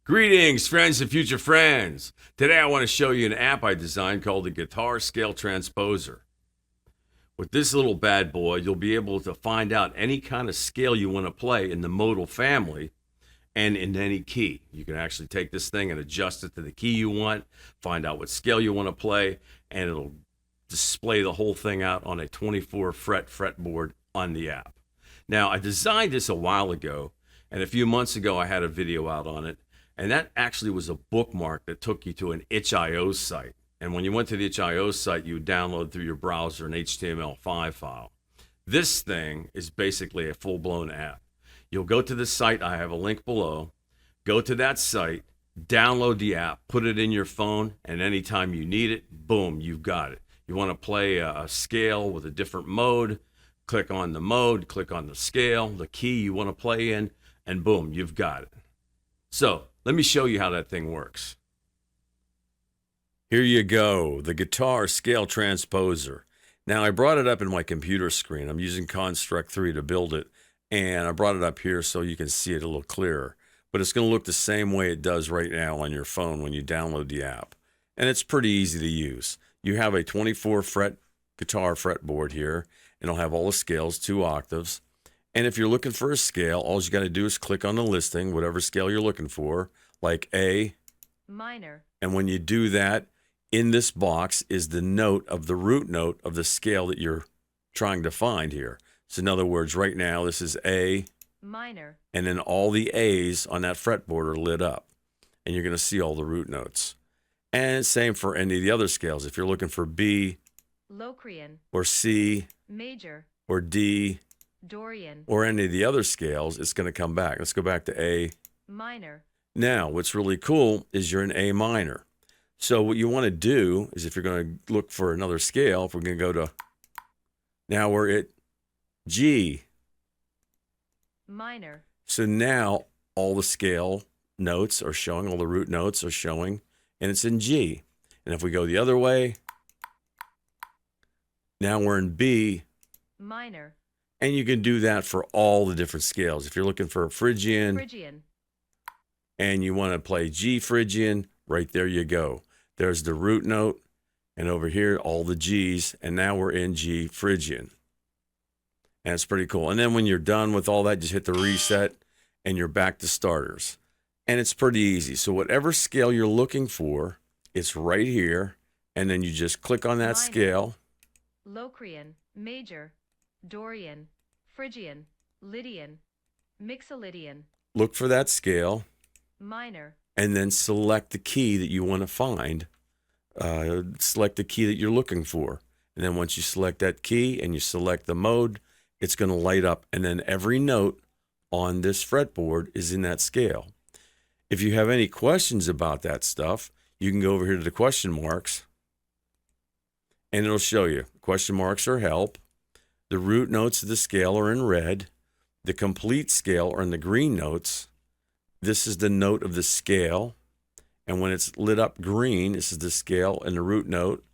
Greetings, friends and future friends. Today I want to show you an app I designed called the Guitar Scale Transposer. With this little bad boy, you'll be able to find out any kind of scale you want to play in the modal family and in any key. You can actually take this thing and adjust it to the key you want, find out what scale you want to play, and it'll display the whole thing out on a 24 fretboard on the app. Now, I designed this a while ago, and a few months ago I had a video out on it. And that actually was a bookmark that took you to an itch.io site. And when you went to the itch.io site, you would download through your browser an HTML5 file. This thing is basically a full-blown app. You'll go to the site. I have a link below. Go to that site, download the app, put it in your phone, and anytime you need it, boom, you've got it. You want to play a scale with a different mode, click on the mode, click on the scale, the key you want to play in, and boom, you've got it. So, let me show you how that thing works. Here you go, the Guitar Scale Transposer. Now, I brought it up in my computer screen. I'm using Construct 3 to build it, and I brought it up here so you can see it a little clearer. But it's going to look the same way it does right now on your phone when you download the app. And it's pretty easy to use. You have a 24 fret guitar fretboard here, and it'll have all the scales, 2 octaves. And if you're looking for a scale, all you got to do is click on the listing, whatever scale you're looking for, like A minor. And when you do that, in this box is the note of the root note of the scale that you're trying to find here. So in other words, right now, this is A minor. And then all the A's on that fretboard are lit up. And you're going to see all the root notes. And same for any of the other scales. If you're looking for B Locrian. Or C Major. Or D Dorian. Or any of the other scales, it's going to come back. Let's go back to A minor. Now, what's really cool is you're in A minor. So what you want to do is if you're going to look for another scale, if we're going to go to, now we're at G minor. So now all the scale notes are showing, all the root notes are showing, and it's in G. And if we go the other way, now we're in B minor. And you can do that for all the different scales. If you're looking for a Phrygian, and you want to play G Phrygian, right there you go. There's the root note, and over here, all the G's, and now we're in G Phrygian. And it's pretty cool. And then when you're done with all that, just hit the reset, and you're back to starters. And it's pretty easy. So whatever scale you're looking for, it's right here, and then you just click on that scale. Locrian, Major, Dorian, Phrygian, Lydian, Mixolydian. Look for that scale. Minor. And then select the key that you want to find. Select the key that you're looking for. And then once you select that key and you select the mode, it's going to light up. And then every note on this fretboard is in that scale. If you have any questions about that stuff, you can go over here to the question marks. And it'll show you. Question marks are help. The root notes of the scale are in red. The complete scale are in the green notes. This is the note of the scale. And when it's lit up green, this is the scale and the root note.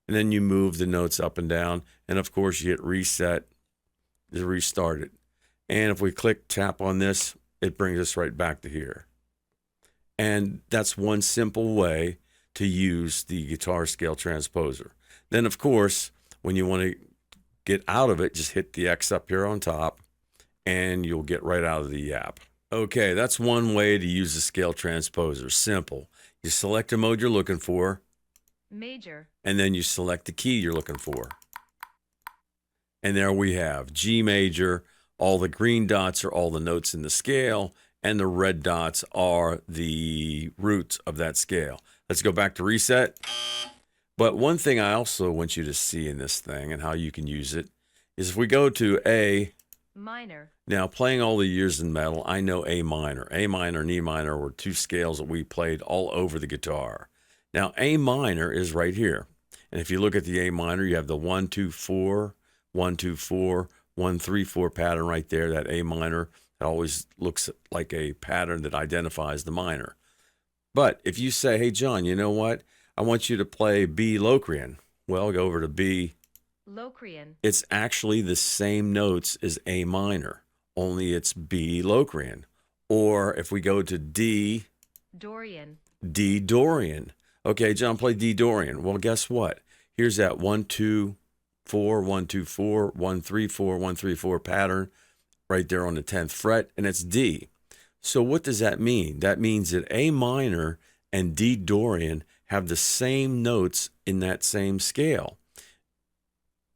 And then you move the notes up and down. And of course, you hit reset to restart it. And if we tap on this, it brings us right back to here. And that's one simple way to use the Guitar Scale Transposer. Then, of course, when you want to get out of it, just hit the X up here on top, and you'll get right out of the app. Okay, that's one way to use the Scale Transposer. Simple. You select the mode you're looking for. Major. And then you select the key you're looking for. And there we have G major. All the green dots are all the notes in the scale, and the red dots are the roots of that scale. Let's go back to reset. But one thing I also want you to see in this thing and how you can use it is if we go to A minor. Now, playing all the years in metal, I know A minor. A minor and E minor were 2 scales that we played all over the guitar. Now, A minor is right here. And if you look at the A minor, you have the 1, 2, 4, 1, 2, 4, 1, 3, 4 pattern right there, that A minor. It always looks like a pattern that identifies the minor. But if you say, hey, John, you know what? I want you to play B Locrian. Well, go over to B Locrian. It's actually the same notes as A minor, only it's B Locrian. Or if we go to D Dorian. D Dorian. Okay, John, play D Dorian. Well, guess what? Here's that 1 2 4 1 2 4 1 3 4 1 3 4 pattern right there on the 10th fret, and it's D. So what does that mean? That means that A minor and D Dorian have the same notes in that same scale.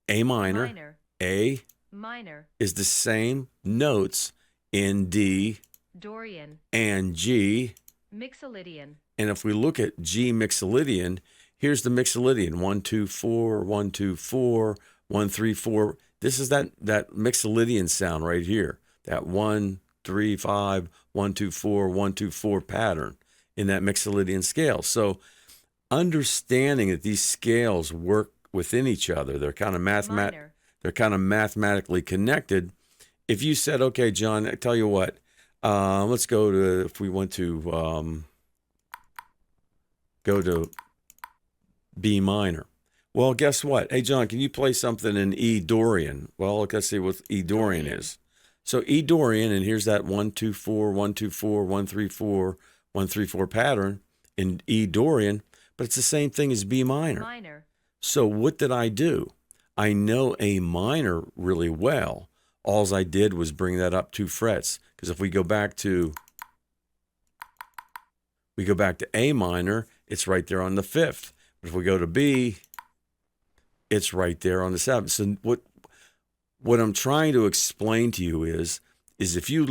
A minor, Minor. A Minor. is the same notes in D Dorian. and G. Mixolydian. And if we look at G Mixolydian, here's the Mixolydian 1 2 4 1 2 4 1 3 4. This is that Mixolydian sound right here. That 1 3 5 1 2 4 1 2 4 pattern in that Mixolydian scale. So understanding that these scales work within each other, they're kind of Minor. they're kind of mathematically connected. If you said, okay, John, I tell you what, let's go to, if we want to go to B minor. Well, guess what? Hey, John, can you play something in E Dorian? Well, let's see what E Dorian is. So E Dorian, and here's that 1 2 4 1 2 4 1 3 4 1 3 4 pattern in E Dorian, but it's the same thing as B minor. Minor. So what did I do? I know A minor really well. All I did was bring that up 2 frets. Because if we go back to A minor, it's right there on the 5th. But if we go to B, it's right there on the 7th. So what I'm trying to explain to you is if you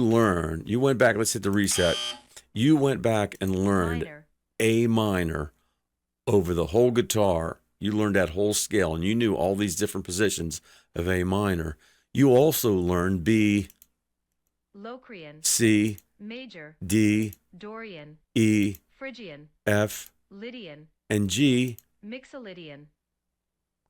went back, let's hit the reset. You went back and learned Minor. A minor over the whole guitar. You learned that whole scale, and you knew all these different positions of A minor. You also learned B, Locrian. C, Major. D, Dorian. E, Phrygian. F, Lydian. and G, Mixolydian.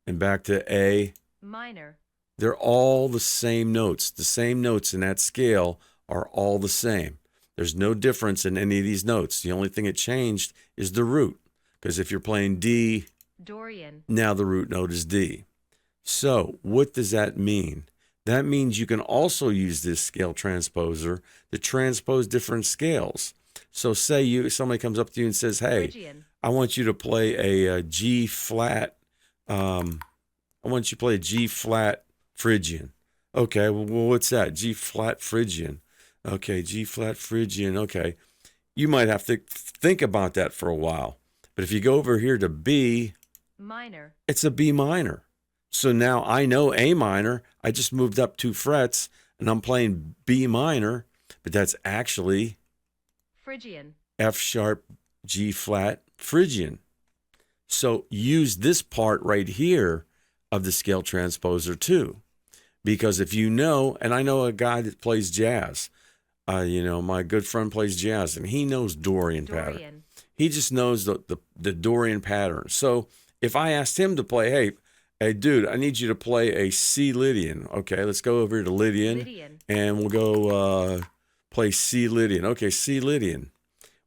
and back to A. Minor. They're all the same notes. The same notes in that scale are all the same. There's no difference in any of these notes. The only thing that changed is the root. Because if you're playing D, Dorian. now the root note is D. So what does that mean? That means you can also use this scale transposer to transpose different scales. So say somebody comes up to you and says, hey, Phrygian. I want you to play a G flat, I want you to play a G flat Phrygian. Okay, well, what's that? G flat Phrygian. Okay, G flat Phrygian. Okay. You might have to think about that for a while. But if you go over here to B, Minor. it's a B minor. So now I know A minor. I just moved up 2 frets and I'm playing B minor, but that's actually Phrygian. F sharp, G flat, Phrygian. So use this part right here of the scale transposer too. Because if you know, and I know a guy that plays jazz, my good friend plays jazz and he knows Dorian pattern. Dorian. He just knows the Dorian pattern. So if I asked him to play, hey, dude, I need you to play a C Lydian. Okay, let's go over to Lydian. Lydian. And we'll go play C Lydian. Okay, C Lydian.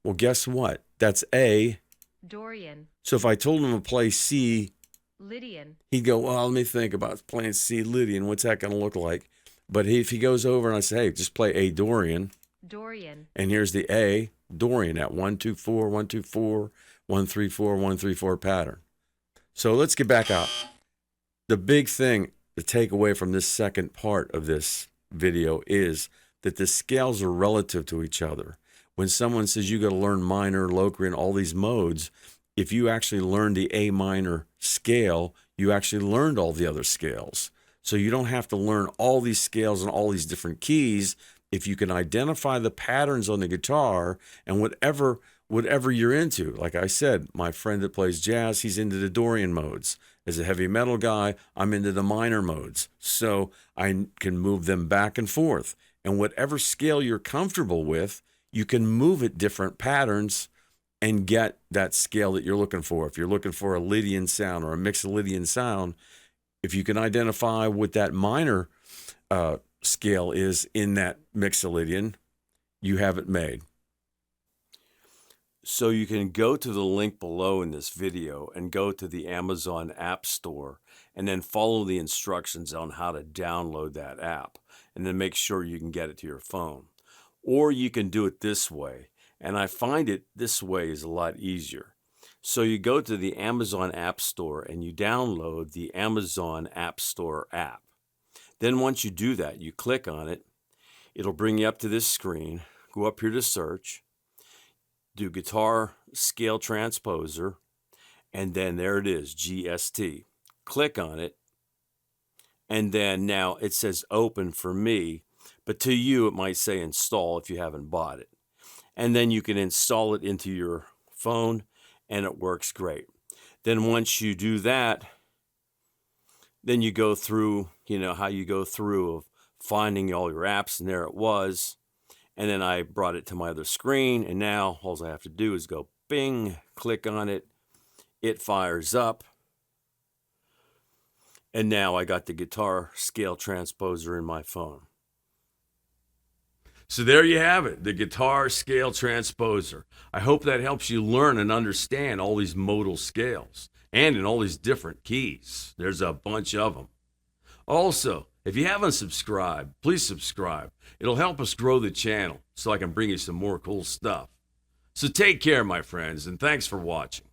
Well, guess what? That's A. Dorian. So if I told him to play C, Lydian. he'd go, well, let me think about playing C Lydian. What's that going to look like? But if he goes over and I say, hey, just play A Dorian. Dorian. And here's the A Dorian at 1 2 4 1 2 4 1 3 4 1 3 4 pattern. So let's get back out. The big thing to take away from this second part of this video is that the scales are relative to each other. When someone says you got to learn minor, Locrian, all these modes, if you actually learned the A minor scale, you actually learned all the other scales. So you don't have to learn all these scales and all these different keys. If you can identify the patterns on the guitar and whatever you're into. Like I said, my friend that plays jazz, he's into the Dorian modes. As a heavy metal guy, I'm into the minor modes. So I can move them back and forth. And whatever scale you're comfortable with, you can move it different patterns and get that scale that you're looking for. If you're looking for a Lydian sound or a Mixolydian sound, if you can identify what that minor scale is in that Mixolydian, you have it made. So you can go to the link below in this video and go to the Amazon App Store and then follow the instructions on how to download that app and then make sure you can get it to your phone. Or you can do it this way And I find it this way is a lot easier. So you go to the Amazon App Store and you download the Amazon App Store app. Then once you do that, you click on it. It'll bring you up to this screen. Go up here to search. Do Guitar Scale Transposer. And then there it is, GST. Click on it. And then now it says open for me. But to you, it might say install if you haven't bought it. And then you can install it into your phone and it works great. Then once you do that, then you go through, how you go through of finding all your apps, and there it was. And then I brought it to my other screen, and now all I have to do is go bing, click on it. It fires up. And now I got the Guitar Scale Transposer in my phone. So there you have it, the Guitar Scale Transposer. I hope that helps you learn and understand all these modal scales and in all these different keys. There's a bunch of them. Also, if you haven't subscribed, please subscribe. It'll help us grow the channel so I can bring you some more cool stuff. So take care, my friends, and thanks for watching.